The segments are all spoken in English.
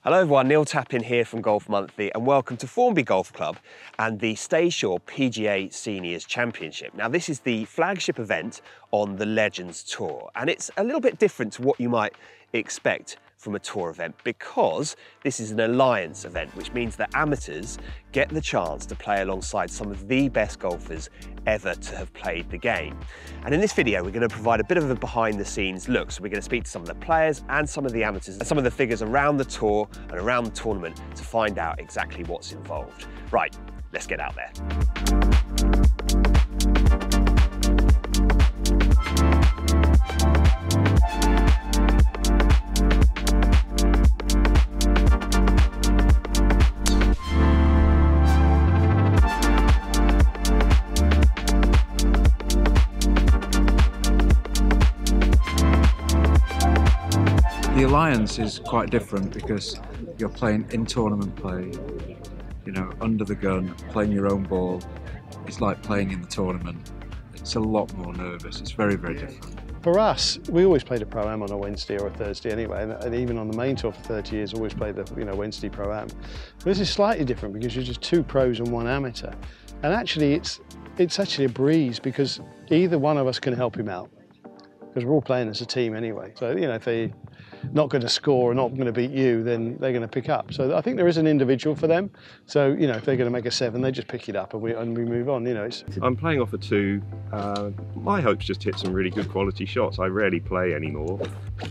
Hello everyone, Neil Tappin here from Golf Monthly and welcome to Formby Golf Club and the Staysure PGA Seniors Championship. Now this is the flagship event on the Legends Tour and it's a little bit different to what you might expect from a tour event because this is an alliance event, which means that amateurs get the chance to play alongside some of the best golfers ever to have played the game. And in this video, we're going to provide a bit of a behind the scenes look. So we're going to speak to some of the players and some of the amateurs and some of the figures around the tour and around the tournament to find out exactly what's involved. Right, let's get out there. The Alliance is quite different because you're playing in tournament play, you know, under the gun, playing your own ball. It's like playing in the tournament. It's a lot more nervous. It's very, very different. For us, we always played a Pro-Am on a Wednesday or a Thursday anyway, and even on the main tour for 30 years, always played the Wednesday Pro-Am. This is slightly different because you're just two pros and one amateur. And actually, it's actually a breeze because either one of us can help him out because we're all playing as a team anyway. So, you know, if they're not going to score or not going to beat you, then they're going to pick up. So I think there is an individual for them. So, you know, if they're going to make a 7, they just pick it up and we move on, you know. I'm playing off a 2. My hope's just hit some really good quality shots. I rarely play anymore.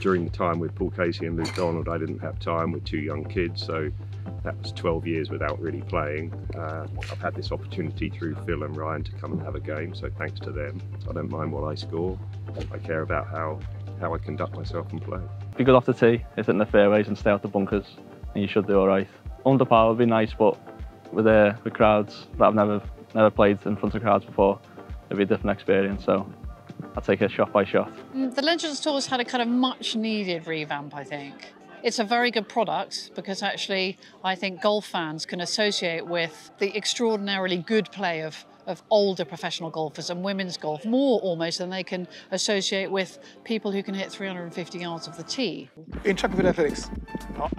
During the time with Paul Casey and Luke Donald, I didn't have time with 2 young kids, so that was 12 years without really playing. I've had this opportunity through Phil and Ryan to come and have a game, so thanks to them. I don't mind what I score. I care about how I conduct myself and play. Be good off the tee, hit it in the fairways and stay out the bunkers, and you should do all right. Under par would be nice, but with crowds that I've never played in front of crowds before, it'd be a different experience. So I'll take it shot by shot. The Legends Tour's had a kind of much needed revamp, I think. It's a very good product because actually I think golf fans can associate with the extraordinarily good play of older professional golfers and women's golf more almost than they can associate with people who can hit 350 yards of the tee. In track and field athletics,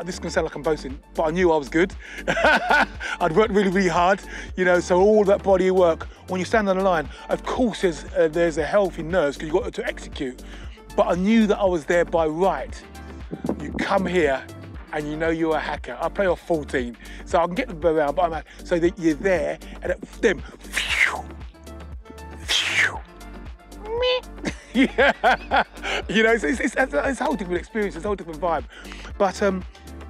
this is going to sound like I'm boasting, but I knew I was good. I'd worked really, really hard, you know, so all that body of work, when you stand on the line, of course there's a healthy nerves because you've got to execute, but I knew that I was there by right. You come here and you know you're a hacker. I play off 14, so I can get the ball around, but so that you're there and then, yeah, you know, it's a whole different experience, it's a whole different vibe. But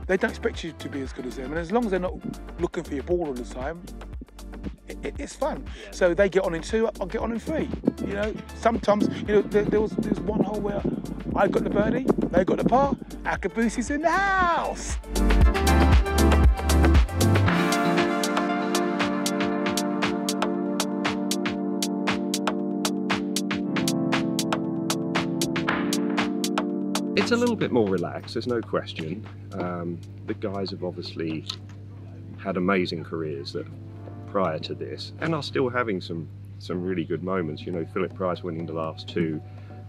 they don't expect you to be as good as them, and as long as they're not looking for your ball all the time, it's fun. So they get on in 2, I'll get on in 3. You know, sometimes, you know, there was one hole where I got the birdie, they got the par, Akabusi's in the house. It's a little bit more relaxed, there's no question. The guys have obviously had amazing careers prior to this and are still having some really good moments. You know, Philip Price winning the last 2.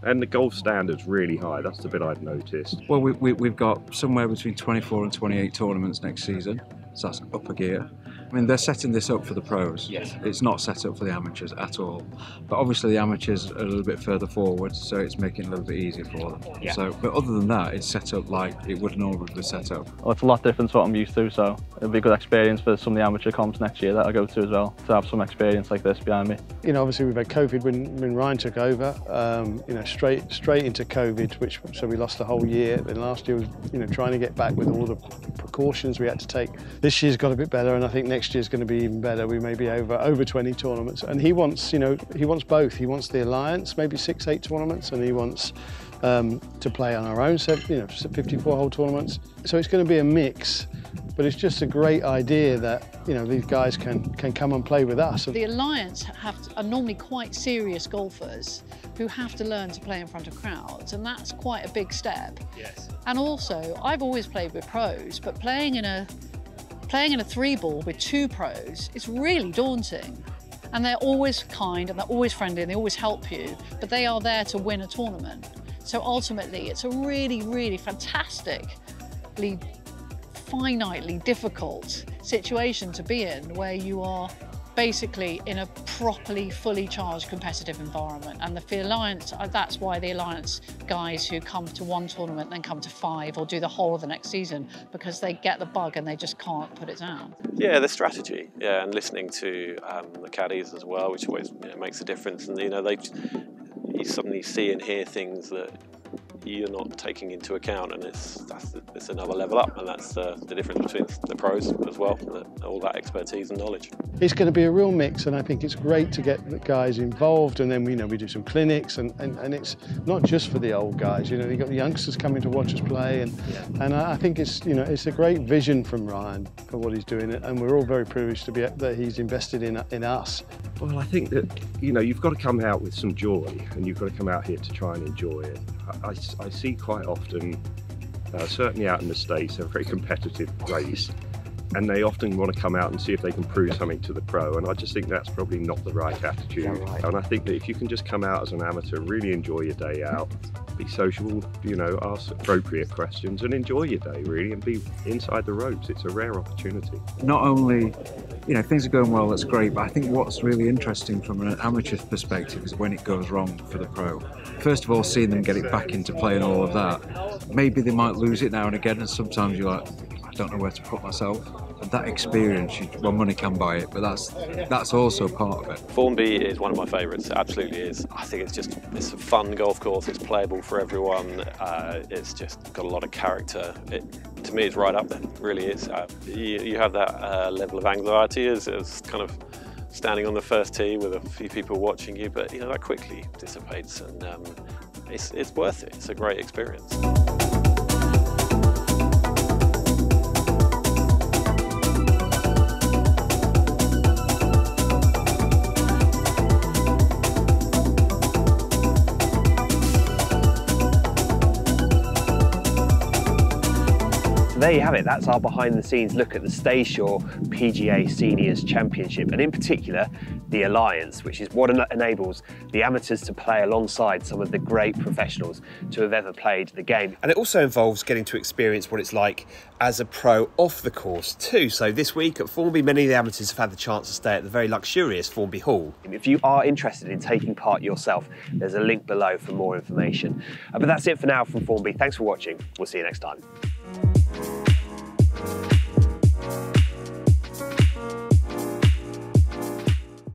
And the golf standard's really high, that's the bit I've noticed. Well, we've got somewhere between 24 and 28 tournaments next season, so that's upper gear. I mean, they're setting this up for the pros. Yes. It's not set up for the amateurs at all. But obviously the amateurs are a little bit further forward, so it's making it a little bit easier for them. Yeah. So, but other than that, it's set up like it would normally be set up. Well, it's a lot different to what I'm used to, so it'll be a good experience for some of the amateur comps next year that I go to as well, to have some experience like this behind me. You know, obviously we've had COVID when Ryan took over, you know, straight into COVID, so we lost a whole year. Then last year was, you know, trying to get back with all the precautions we had to take. This year's got a bit better, and I think next year's going to be even better. We may be over 20 tournaments, and he wants, you know, he wants both. He wants the Alliance, maybe 6-8 tournaments, and he wants to play on our own, 54-hole tournaments. So it's going to be a mix, but it's just a great idea that, you know, these guys can come and play with us. The Alliance are normally quite serious golfers who have to learn to play in front of crowds, and that's quite a big step. Yes. And also, I've always played with pros, but playing in a 3-ball with 2 pros is really daunting. And they're always kind and they're always friendly and they always help you, but they are there to win a tournament. So ultimately, it's a really, really fantastically finitely difficult situation to be in, where you are basically in a properly fully charged competitive environment. And the Alliance, that's why the Alliance guys who come to one tournament then come to 5 or do the whole of the next season, because they get the bug and they just can't put it down. Yeah, the strategy, yeah, and listening to the caddies as well, which always makes a difference. And you suddenly see and hear things that you're not taking into account, and it's another level up, and that's the difference between the pros as well, all that expertise and knowledge. It's going to be a real mix, and I think it's great to get the guys involved, and then we do some clinics, and it's not just for the old guys. You've got the youngsters coming to watch us play, and I think it's a great vision from Ryan for what he's doing, and we're all very privileged to be that he's invested in us. Well, I think that you've got to come out with some joy, and you've got to come out here to try and enjoy it. I see quite often, certainly out in the States, a very competitive race, and they often want to come out and see if they can prove something to the pro, and I just think that's probably not the right attitude. Right. And I think that if you can just come out as an amateur, really enjoy your day out, be sociable, ask appropriate questions and enjoy your day really, and be inside the ropes. It's a rare opportunity. Not only, things are going well, that's great, but I think what's really interesting from an amateur perspective is when it goes wrong for the pro. First of all, seeing them get it back into play and all of that. Maybe they might lose it now and again, and sometimes you're like, I don't know where to put myself. And that experience, money can buy it, but that's also part of it. Formby is one of my favourites, it absolutely is. I think it's a fun golf course, it's playable for everyone, it's just got a lot of character. To me, it's right up there, it really is. You have that level of anxiety as kind of standing on the first tee with a few people watching you, but that quickly dissipates, and it's worth it. It's a great experience. There you have it, that's our behind the scenes look at the Staysure PGA Seniors Championship, and in particular the Alliance, which is what enables the amateurs to play alongside some of the great professionals to have ever played the game. And it also involves getting to experience what it's like as a pro off the course too. So this week at Formby, many of the amateurs have had the chance to stay at the very luxurious Formby Hall. If you are interested in taking part yourself, there's a link below for more information. But that's it for now from Formby. Thanks for watching. We'll see you next time.